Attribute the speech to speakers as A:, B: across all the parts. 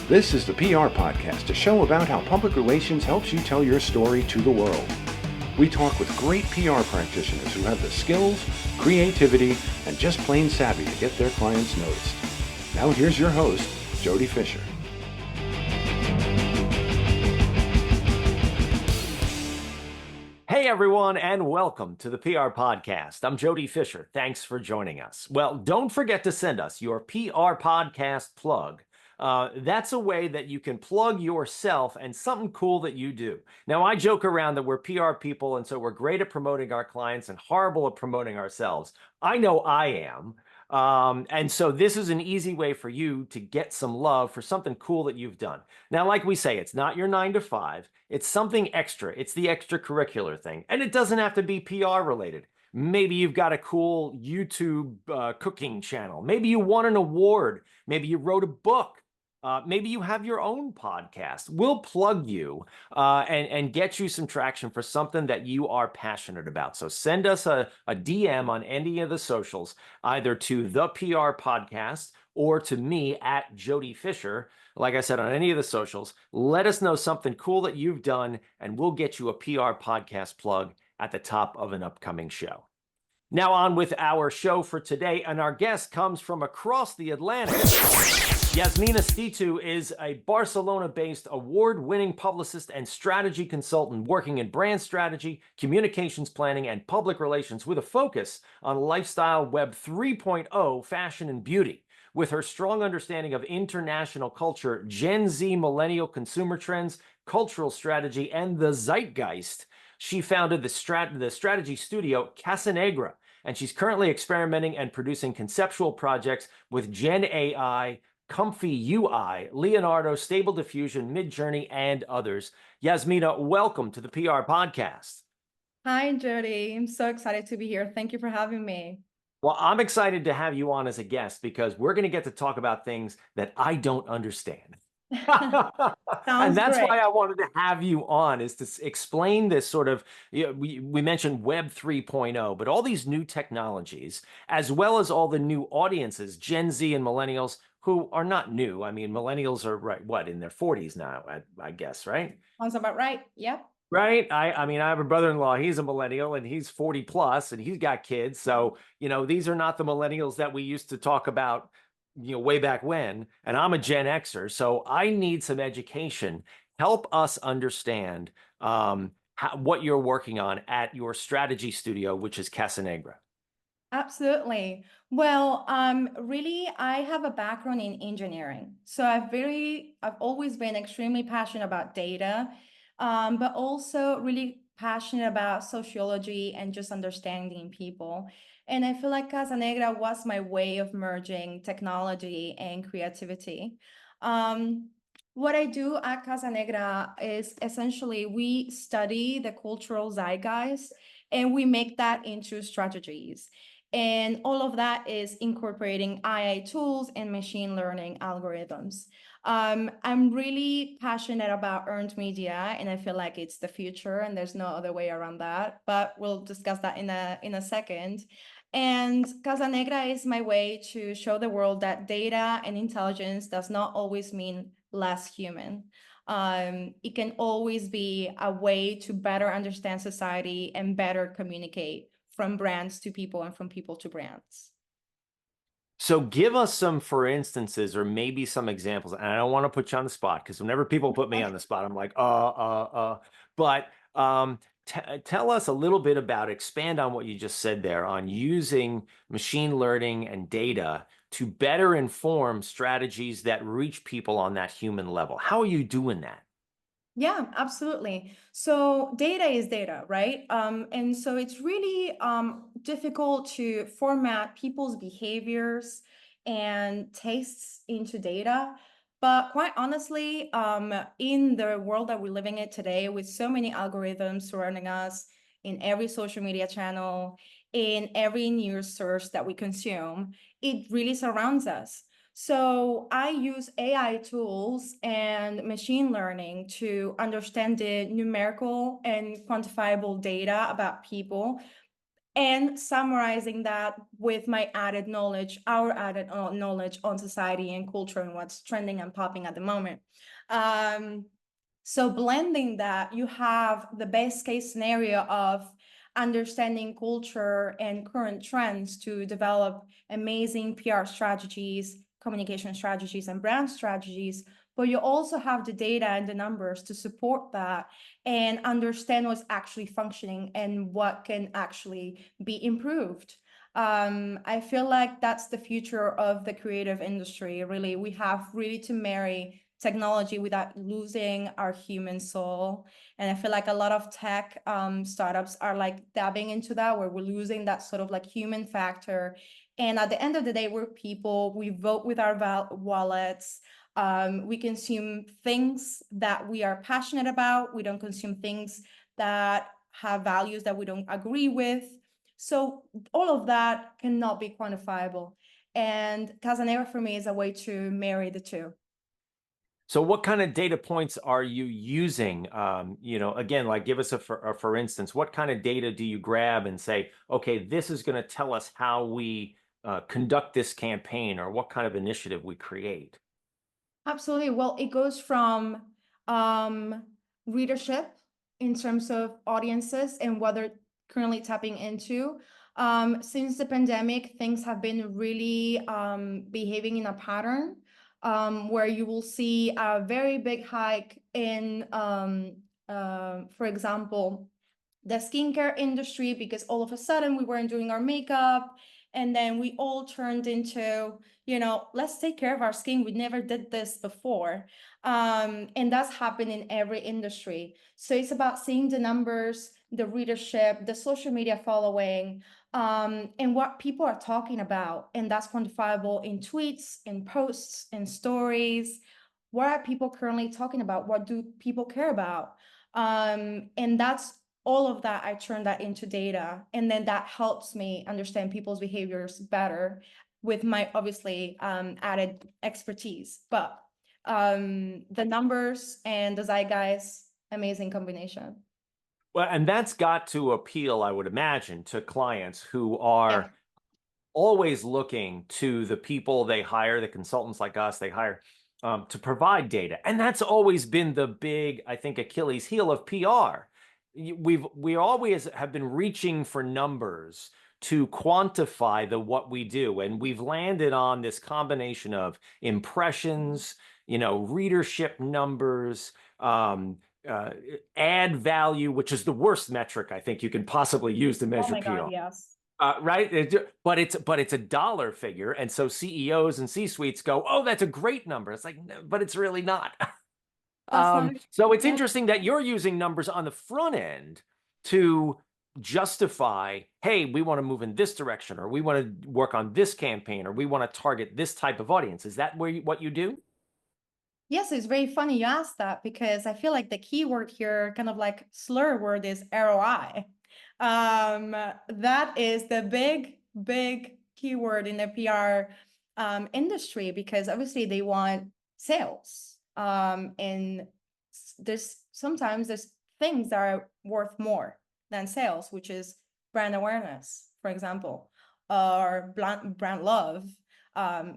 A: This is the PR Podcast, a show about how public relations helps you tell your story to the world. We talk with great PR practitioners who have the skills, creativity, and just plain savvy to get their clients noticed. Now here's your host, Jody Fisher.
B: Hey everyone, and welcome to the PR Podcast. I'm Jody Fisher. Thanks for joining us. Well, don't forget to send us your PR Podcast plug. That's a way that you can plug yourself and something cool that you do. Now, I joke around that we're PR people, and so we're great at promoting our clients and horrible at promoting ourselves. I know I am. And so this is an easy way for you to get some love for something cool that you've done. Now, like we say, it's not your 9 to 5. It's something extra. It's the extracurricular thing. And it doesn't have to be PR related. Maybe you've got a cool YouTube cooking channel. Maybe you won an award. Maybe you wrote a book. Maybe you have your own podcast. We'll plug you and get you some traction for something that you are passionate about. So send us a DM on any of the socials, either to the PR Podcast or to me at Jody Fisher. Like I said, on any of the socials, let us know something cool that you've done, and we'll get you a PR Podcast plug at the top of an upcoming show. Now on with our show for today, and our guest comes from across the Atlantic. Yasmina Stitou is a Barcelona-based award-winning publicist and strategy consultant working in brand strategy, communications planning, and public relations with a focus on lifestyle Web 3.0 fashion and beauty. With her strong understanding of international culture, Gen Z Millennial consumer trends, cultural strategy, and the Zeitgeist, she founded the strategy studio Casanegra, and she's currently experimenting and producing conceptual projects with Gen AI, Comfy UI, Leonardo, Stable Diffusion, Midjourney, and others. Yasmina, welcome to the PR Podcast.
C: Hi, Jody. I'm so excited to be here. Thank you for having me.
B: Well, I'm excited to have you on as a guest because we're going to get to talk about things that I don't understand. And that's
C: great.
B: why I wanted to have you on, is to explain this sort of, we mentioned Web 3.0, but all these new technologies, as well as all the new audiences, Gen Z and millennials, who are not new. I mean, millennials are in their 40s now, I guess, right?
C: Sounds about right. Yep.
B: Right. I mean, I have a brother-in-law, he's a millennial and he's 40 plus and he's got kids. So, these are not the millennials that we used to talk about, way back when. And I'm a Gen Xer, so I need some education. Help us understand what you're working on at your strategy studio, which is Casanegra.
C: Absolutely. Well, really, I have a background in engineering. So I've always been extremely passionate about data, but also really passionate about sociology and just understanding people. And I feel like Casanegra was my way of merging technology and creativity. What I do at Casanegra is essentially we study the cultural zeitgeist and we make that into strategies. And all of that is incorporating AI tools and machine learning algorithms. I'm really passionate about earned media, and I feel like it's the future, and there's no other way around that. But we'll discuss that in a second. And Casanegra is my way to show the world that data and intelligence does not always mean less human. It can always be a way to better understand society and better communicate from brands to people and from people to brands.
B: So give us some, for instances, or maybe some examples. And I don't want to put you on the spot because whenever people put me on the spot, I'm like, But tell us a little bit about, expand on what you just said there on using machine learning and data to better inform strategies that reach people on that human level. How are you doing that?
C: Yeah, absolutely. So data is data, right? And so it's really difficult to format people's behaviors and tastes into data. But quite honestly, in the world that we're living in today, with so many algorithms surrounding us in every social media channel, in every news source that we consume, it really surrounds us. So I use AI tools and machine learning to understand the numerical and quantifiable data about people and summarizing that with my added knowledge, our added knowledge on society and culture and what's trending and popping at the moment. So blending that, you have the best case scenario of understanding culture and current trends to develop amazing PR strategies, communication strategies, and brand strategies. But you also have the data and the numbers to support that and understand what's actually functioning and what can actually be improved. I feel like that's the future of the creative industry. Really, we have really to marry technology without losing our human soul. And I feel like a lot of tech startups are like dabbing into that, where we're losing that sort of like human factor. And at the end of the day, we're people. We vote with our wallets. We consume things that we are passionate about. We don't consume things that have values that we don't agree with. So all of that cannot be quantifiable. And Casanegra for me is a way to marry the two.
B: So what kind of data points are you using? Again, like give us for instance, what kind of data do you grab and say, okay, this is going to tell us how we conduct this campaign, or what kind of initiative we create?
C: Absolutely. Well, it goes from readership in terms of audiences and what they're currently tapping into. Since the pandemic, things have been really behaving in a pattern where you will see a very big hike in, for example, the skincare industry, because all of a sudden we weren't doing our makeup, and then we all turned into, let's take care of our skin. We never did this before. And that's happened in every industry. So it's about seeing the numbers, the readership, the social media following, and what people are talking about. And that's quantifiable in tweets, in posts, in stories. What are people currently talking about? What do people care about? And that's all of that. I turn that into data, and then that helps me understand people's behaviors better with my obviously added expertise. But the numbers and the Zeitgeist, amazing combination.
B: Well, and that's got to appeal, I would imagine, to clients who are always looking to the people they hire, the consultants like us, they hire to provide data. And that's always been the big, I think, Achilles heel of PR. We always have been reaching for numbers to quantify what we do. And we've landed on this combination of impressions, readership numbers, ad value, which is the worst metric I think you can possibly use to measure
C: Oh my
B: PR.
C: God, yes.
B: Right, but it's a dollar figure, and so CEOs and C-suites go, "Oh, that's a great number." It's like, no, but it's really not.
C: That's not
B: So it's interesting that you're using numbers on the front end to justify, hey, we want to move in this direction, or we want to work on this campaign, or we want to target this type of audience. Is that what you do?
C: Yes, it's very funny you asked that, because I feel like the key word here, kind of like slur word, is ROI. That is the big keyword in the PR industry, because obviously they want sales. And sometimes there's things that are worth more than sales, which is brand awareness, for example, or brand love.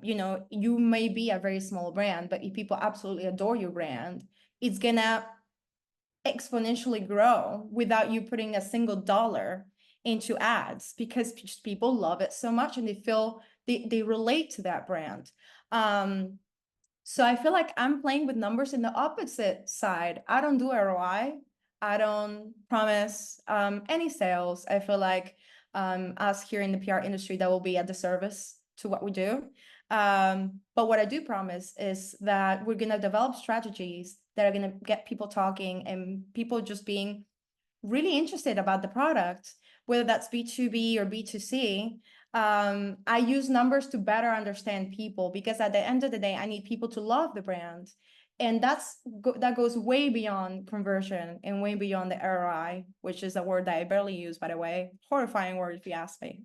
C: You may be a very small brand, but if people absolutely adore your brand, it's gonna exponentially grow without you putting a single dollar into ads, because people love it so much and they feel they relate to that brand. So I feel like I'm playing with numbers in the opposite side. I don't do ROI. I don't promise any sales. I feel like us here in the PR industry, that will be a disservice to what we do. But what I do promise is that we're going to develop strategies that are going to get people talking and people just being really interested about the product, whether that's B2B or B2C. I use numbers to better understand people, because at the end of the day, I need people to love the brand. And that goes way beyond conversion and way beyond the ROI, which is a word that I barely use, by the way. Horrifying word, if you ask me.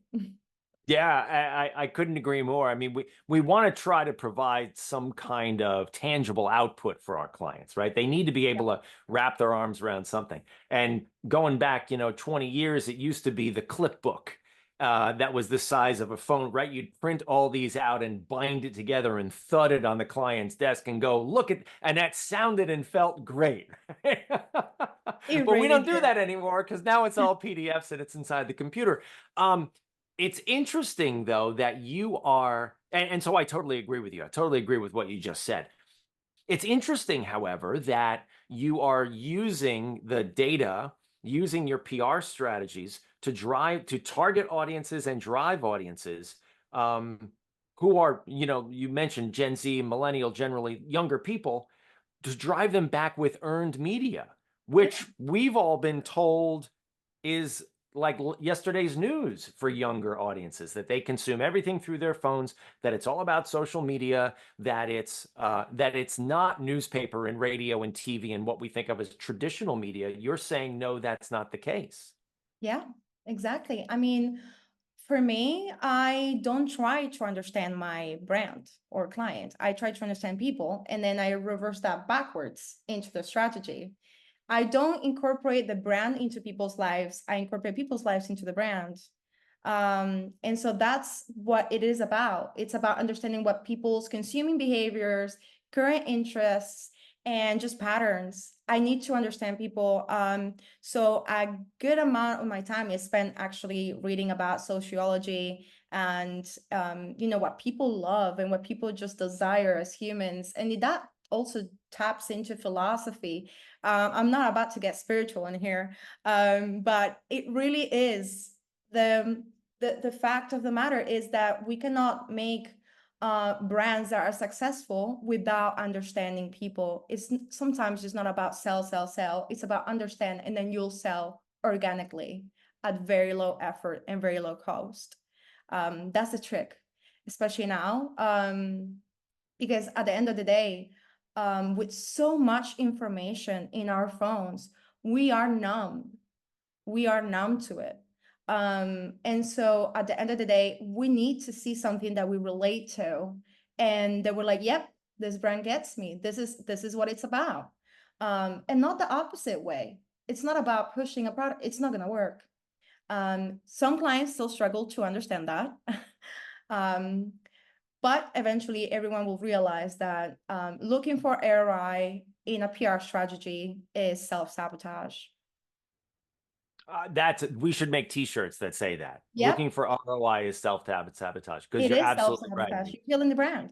B: Yeah, I couldn't agree more. I mean, we want to try to provide some kind of tangible output for our clients, right? They need to be able to wrap their arms around something. And going back, 20 years, it used to be the clip book. that was the size of a phone, right? You'd print all these out and bind it together and thud it on the client's desk and go, look at, and that sounded and felt great.
C: It
B: But we
C: really
B: don't do
C: did.
B: that anymore because now it's all PDFs and it's inside the computer. It's interesting, though, that you are, and so I totally agree with you. I totally agree with what you just said. It's interesting, however, that you are using the data, using your PR strategies to target audiences and drive audiences who are, you mentioned Gen Z, millennial, generally younger people, to drive them back with earned media, which we've all been told is like yesterday's news for younger audiences, that they consume everything through their phones, that it's all about social media, that it's not newspaper and radio and TV and what we think of as traditional media. You're saying, no, that's not the case.
C: Yeah, exactly. I mean, for me, I don't try to understand my brand or client. I try to understand people, and then I reverse that backwards into the strategy. I don't incorporate the brand into people's lives. I incorporate people's lives into the brand. And so that's what it is about. It's about understanding what people's consuming behaviors, current interests, and just patterns. I need to understand people. So a good amount of my time is spent actually reading about sociology and what people love and what people just desire as humans. And that also taps into philosophy. I'm not about to get spiritual in here, but it really is the fact of the matter is that we cannot make brands that are successful without understanding people. It's sometimes just not about sell. It's about understand, and then you'll sell organically at very low effort and very low cost. That's the trick, especially now, because at the end of the day, with so much information in our phones, we are numb. We are numb to it. And so at the end of the day, we need to see something that we relate to, and that we're like, yep, this brand gets me. This is what it's about. And not the opposite way. It's not about pushing a product. It's not going to work. Some clients still struggle to understand that. But eventually everyone will realize that looking for ROI in a PR strategy is self-sabotage.
B: We should make T-shirts that say that.
C: Yep.
B: Looking for ROI is self-sabotage, because
C: It
B: you're
C: is
B: absolutely
C: self-sabotage.
B: right.
C: You're killing the brand.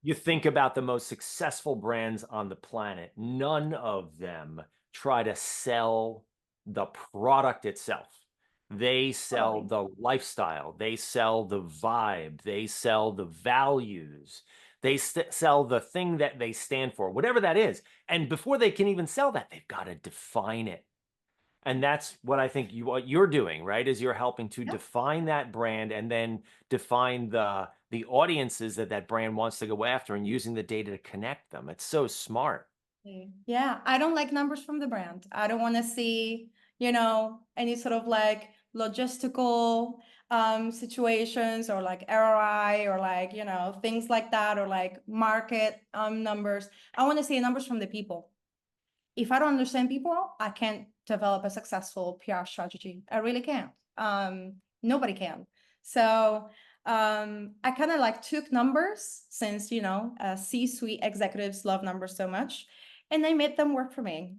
B: You think about the most successful brands on the planet, none of them try to sell the product itself. They sell the lifestyle, they sell the vibe, they sell the values, they sell the thing that they stand for, whatever that is. And before they can even sell that, they've got to define it. And that's what I think what you're doing, right? Is you're helping to define that brand and then define the audiences that brand wants to go after, and using the data to connect them. It's so smart.
C: Yeah, I don't like numbers from the brand. I don't want to see, any sort of like logistical situations, or like ROI, or like, things like that, or like market numbers. I want to see numbers from the people. If I don't understand people, I can't develop a successful PR strategy. I really can't. Nobody can. So I kind of like took numbers, since, C-suite executives love numbers so much, and I made them work for me.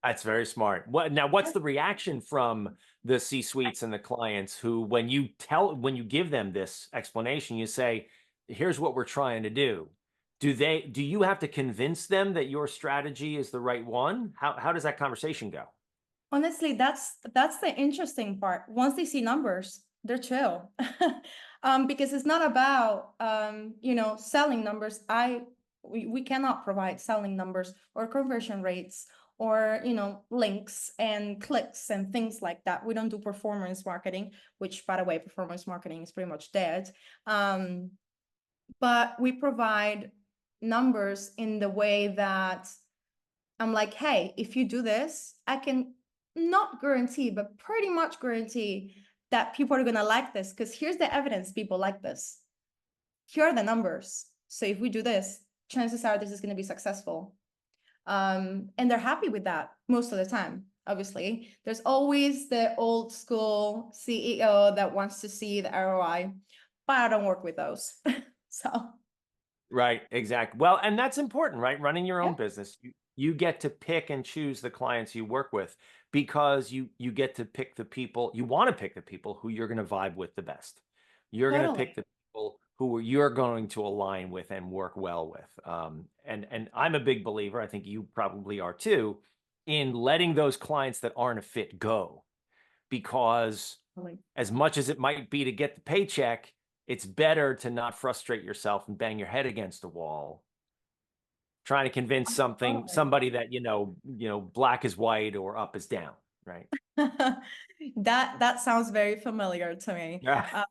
B: That's very smart. What's the reaction from the C-suites and the clients who, when you give them this explanation, you say, here's what we're trying to do. Do you have to convince them that your strategy is the right one? How does that conversation go?
C: Honestly, that's the interesting part. Once they see numbers, they're chill. Because it's not about selling numbers. We cannot provide selling numbers or conversion rates, or links and clicks and things like that. We don't do performance marketing, which, by the way, performance marketing is pretty much dead. But we provide numbers in the way that I'm like, hey, if you do this, I can not guarantee, but pretty much guarantee that people are going to like this, because here's the evidence people like this. Here are the numbers. So if we do this, chances are this is going to be successful. And they're happy with that most of the time. obviously. There's always the old school CEO that wants to see the ROI, but I don't work with those. So,
B: Right, exactly. Well, and that's important, right? Running your own
C: yeah,
B: business, you get to pick and choose the clients you work with because you get to pick the people, you want to pick the people who you're going to vibe with the best. You're going to pick
C: totally.
B: the people who you're going to align with and work well with. And I'm a big believer, I think you probably are too, in letting those clients that aren't a fit go, because
C: Totally.
B: as much as it might be to get the paycheck, it's better to not frustrate yourself and bang your head against a wall trying to convince
C: Totally.
B: somebody that black is white or up is down, right?
C: That sounds very familiar to me.
B: Yeah.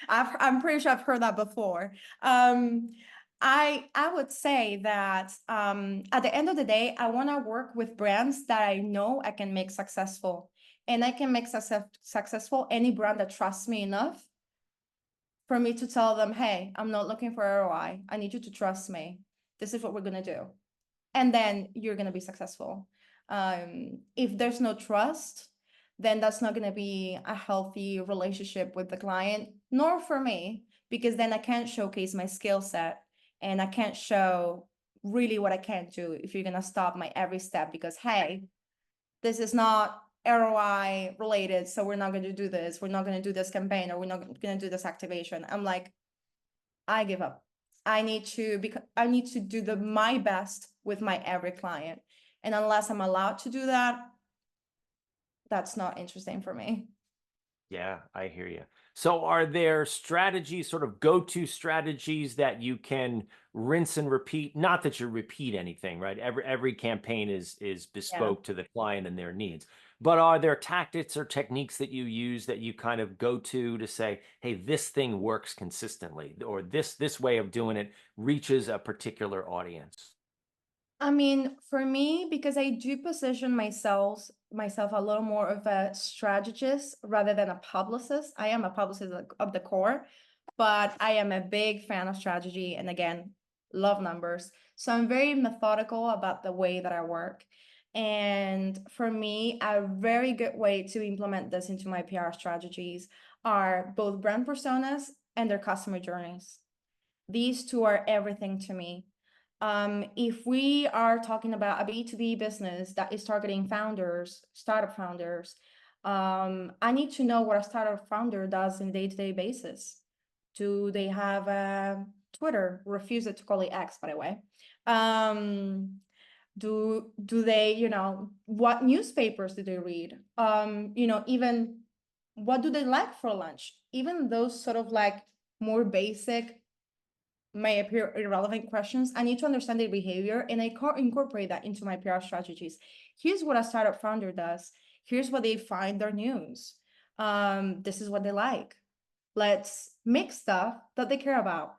C: I'm pretty sure I've heard that before. Um, I would say that at the end of the day, I want to work with brands that I know I can make successful, and I can make successful any brand that trusts me enough for me to tell them, hey, I'm not looking for ROI. I need you to trust me. This is what we're gonna do, and then you're gonna be successful. If there's no trust, then that's not gonna be a healthy relationship with the client, nor for me, because then I can't showcase my skill set and I can't show really what I can do if you're gonna stop my every step because, hey, this is not ROI related, so we're not going to do this. We're not going to do this campaign, or we're not going to do this activation. I'm like, I give up. I need to do my best with my every client. And unless I'm allowed to do that, that's not interesting for me.
B: Yeah, I hear you. So are there strategies, sort of go-to strategies that you can rinse and repeat? Not that you repeat anything, right? Every campaign is
C: Yeah.
B: bespoke to the client and their needs. But are there tactics or techniques that you use that you kind of go to say, hey, this thing works consistently, or this way of doing it reaches a particular audience?
C: I mean, for me, because I do position myself a little more of a strategist rather than a publicist. I am a publicist of the core, but I am a big fan of strategy and again, love numbers. So I'm very methodical about the way that I work. And for me, a very good way to implement this into my PR strategies are both brand personas and their customer journeys. These two are everything to me. If we are talking about a B2B business that is targeting founders, startup founders, I need to know what a startup founder does on a day-to-day basis. Do they have a Twitter? Refuse it to call it X, by the way. Do they, what newspapers do they read? Even what do they like for lunch? Even those sort of like more basic may appear irrelevant questions, I need to understand their behavior and I can't incorporate that into my PR strategies. Here's what a startup founder does. Here's what they find their news. This is what they like. Let's make stuff that they care about.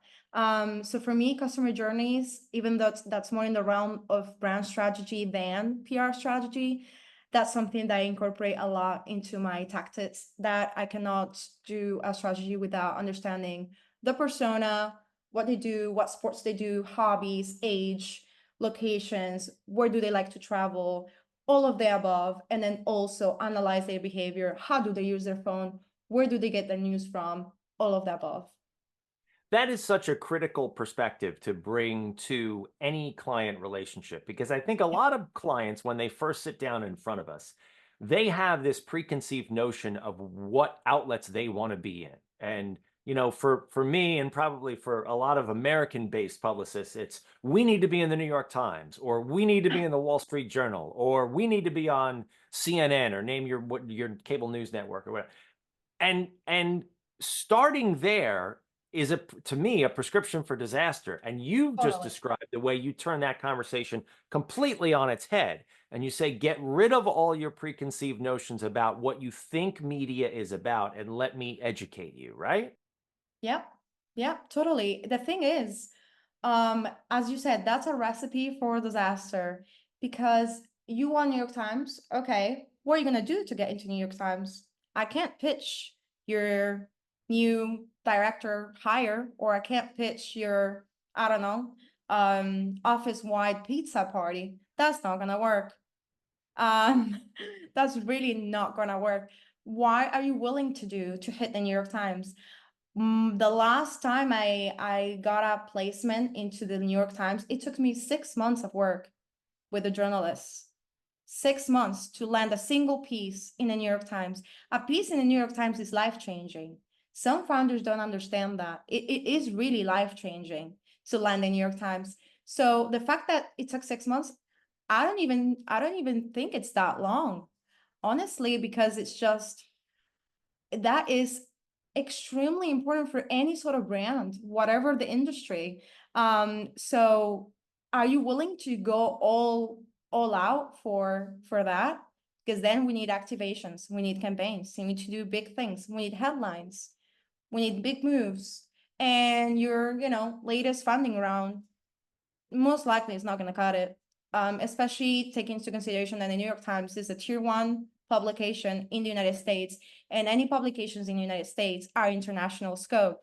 C: So for me, customer journeys, even though that's more in the realm of brand strategy than PR strategy, that's something that I incorporate a lot into my tactics, that I cannot do a strategy without understanding the persona, what they do, what sports they do, hobbies, age, locations, where do they like to travel, all of the above, and then also analyze their behavior. How do they use their phone? Where do they get their news from? All of the above.
B: That is such a critical perspective to bring to any client relationship, because I think a lot of clients, when they first sit down in front of us, they have this preconceived notion of what outlets they want to be in. And, for me, and probably for a lot of American-based publicists, it's we need to be in the New York Times, or we need to be in the Wall Street Journal, or we need to be on CNN, or name your cable news network or whatever. And starting there is to me a prescription for disaster. And you've just
C: Totally.
B: described the way you turn that conversation completely on its head. And you say, get rid of all your preconceived notions about what you think media is about, and let me educate you, right?
C: Yep. Yep, totally. The thing is, as you said, that's a recipe for disaster because you want New York Times. Okay, what are you gonna do to get into New York Times? I can't pitch your new director hire, or I can't pitch your, I don't know, office-wide pizza party. That's not gonna work. Um, that's really not gonna work. Why are you willing to hit the New York Times? The last time I got a placement into the New York Times, it took me 6 months of work with a journalist. 6 months to land a single piece in the New York Times. A piece in the New York Times is life-changing. Some founders don't understand that. It is really life-changing to land in New York Times. So the fact that it took 6 months, I don't even think it's that long, honestly, because it's just that is extremely important for any sort of brand, whatever the industry. So are you willing to go all out for that? Because then we need activations, we need campaigns, we need to do big things, we need headlines, we need big moves. And your, latest funding round most likely is not going to cut it. Especially taking into consideration that the New York Times is a tier 1 publication in the United States, and any publications in the United States are international scope.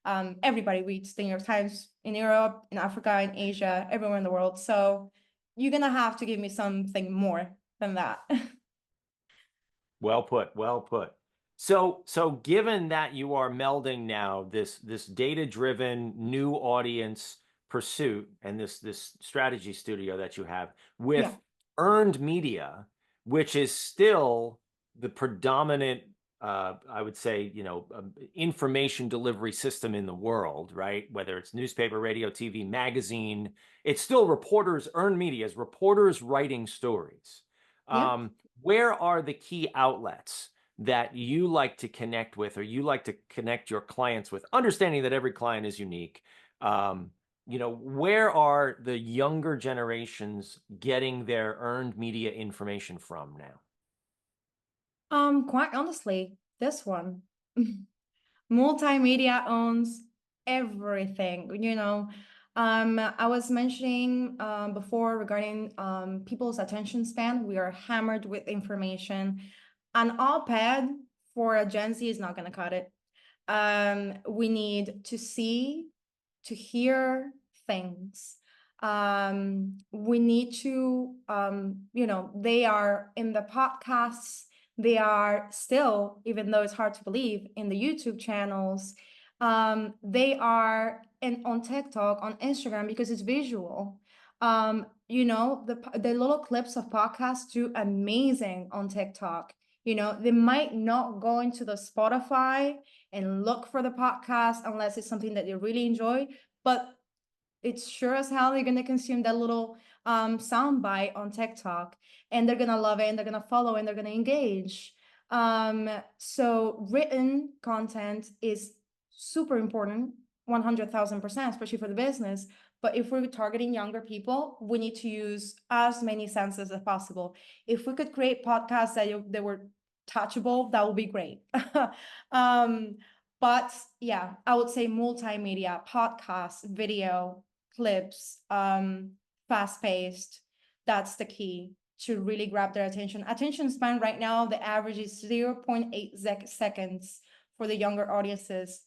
C: Everybody reads the New York Times in Europe, in Africa, in Asia, everywhere in the world. So you're gonna have to give me something more than that.
B: Well put, well put. So given that you are melding now this data-driven new audience pursuit and this strategy studio that you have with
C: Yeah.
B: earned media, which is still the predominant I would say, information delivery system in the world, right? Whether it's newspaper, radio, TV, magazine, it's still reporters, earned media is reporters writing stories.
C: Yeah.
B: Where are the key outlets that you like to connect with, or you like to connect your clients with, understanding that every client is unique? Where are the younger generations getting their earned media information from now?
C: Quite honestly, this one. Multimedia owns everything, I was mentioning before regarding people's attention span. We are hammered with information. An op-ed for a Gen Z is not going to cut it. We need to see, to hear things. We need to, they are in the podcasts. They are still, even though it's hard to believe, in the YouTube channels. They are on TikTok, on Instagram, because it's visual. The little clips of podcasts do amazing on TikTok. They might not go into the Spotify and look for the podcast unless it's something that they really enjoy, but it's sure as hell they're going to consume that little sound bite on TikTok, and they're going to love it, and they're going to follow, and they're going to engage. So written content is super important, 100,000%, especially for the business. But if we're targeting younger people, we need to use as many senses as possible. If we could create podcasts that were touchable, that would be great. But yeah, I would say multimedia, podcasts, video, clips, fast-paced. That's the key to really grab their attention. Attention span right now, the average is 0.8 seconds for the younger audiences.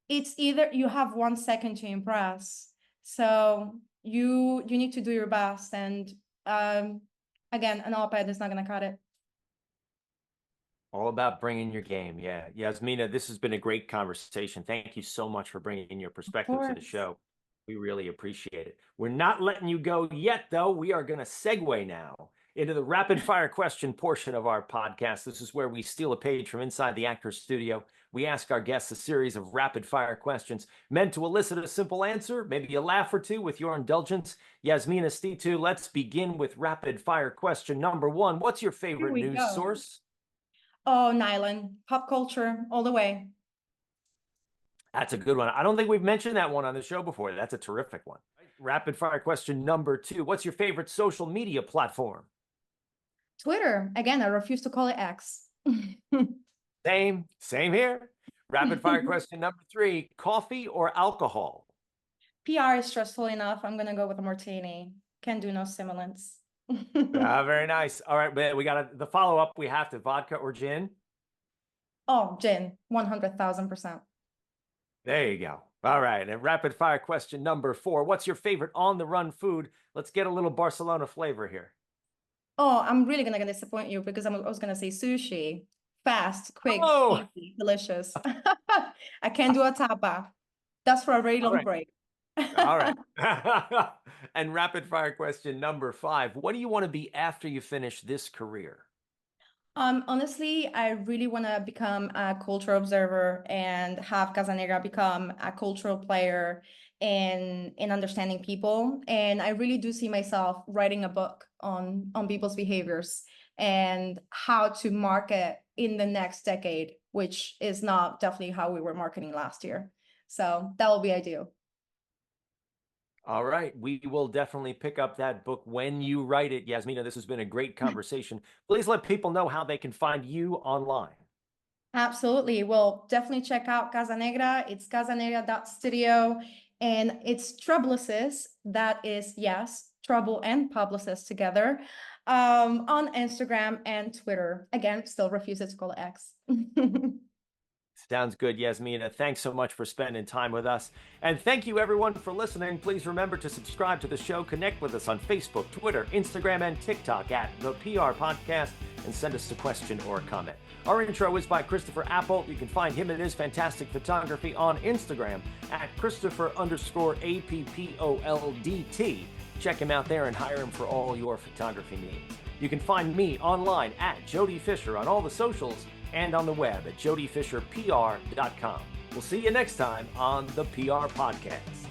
C: It's either you have 1 second to impress. So you need to do your best. And again, an op-ed is not going to cut it.
B: All about bringing your game. Yeah. Yasmina, this has been a great conversation. Thank you so much for bringing your perspective to the show. We really appreciate it. We're not letting you go yet, though. We are going to segue now into the rapid fire question portion of our podcast. This is where we steal a page from inside the actor's studio. We ask our guests a series of rapid fire questions meant to elicit a simple answer, maybe a laugh or two. With your indulgence, Yasmina Stitou, let's begin with rapid fire question number 1. What's your favorite news source?
C: Oh, nylon, pop culture, all the way.
B: That's a good one. I don't think we've mentioned that one on the show before. That's a terrific one. Rapid fire question number 2. What's your favorite social media platform?
C: Twitter. Again, I refuse to call it X.
B: Same here. Rapid fire question number 3. Coffee or alcohol?
C: PR is stressful enough. I'm going to go with a martini. Can do no stimulants.
B: Very nice. All right, we got the follow-up. We have to vodka or gin?
C: Oh, gin, 100,000%.
B: There you go. All right, and rapid fire question number 4. What's your favorite on-the-run food? Let's get a little Barcelona flavor here.
C: Oh, I'm really gonna disappoint you because I was gonna say sushi. Fast, quick,
B: Oh,
C: easy, delicious. I can't do a tapa. That's for a very
B: all
C: long
B: right.
C: break.
B: All right. And rapid fire question number 5. What do you want to be after you finish this career?
C: Honestly, I really want to become a cultural observer and have Casanegra become a cultural player in understanding people. And I really do see myself writing a book on people's behaviors and how to market in the next decade, which is not definitely how we were marketing last year. So that will be ideal.
B: All right. We will definitely pick up that book when you write it. Yasmina, this has been a great conversation. Please let people know how they can find you online.
C: Absolutely. Well, definitely check out Casanegra. It's casanegra.studio, and it's Publicist. That is, yes, Trouble and Publicist together, on Instagram and Twitter. Again, still refuses to call it X.
B: Sounds good, Yasmina. Thanks so much for spending time with us. And thank you, everyone, for listening. Please remember to subscribe to the show. Connect with us on Facebook, Twitter, Instagram, and TikTok at The PR Podcast, and send us a question or a comment. Our intro is by Christopher Apple. You can find him and his fantastic photography on Instagram at Christopher_APPOLDT. Check him out there and hire him for all your photography needs. You can find me online at Jody Fisher on all the socials and on the web at jodyfisherpr.com. We'll see you next time on the PR Podcast.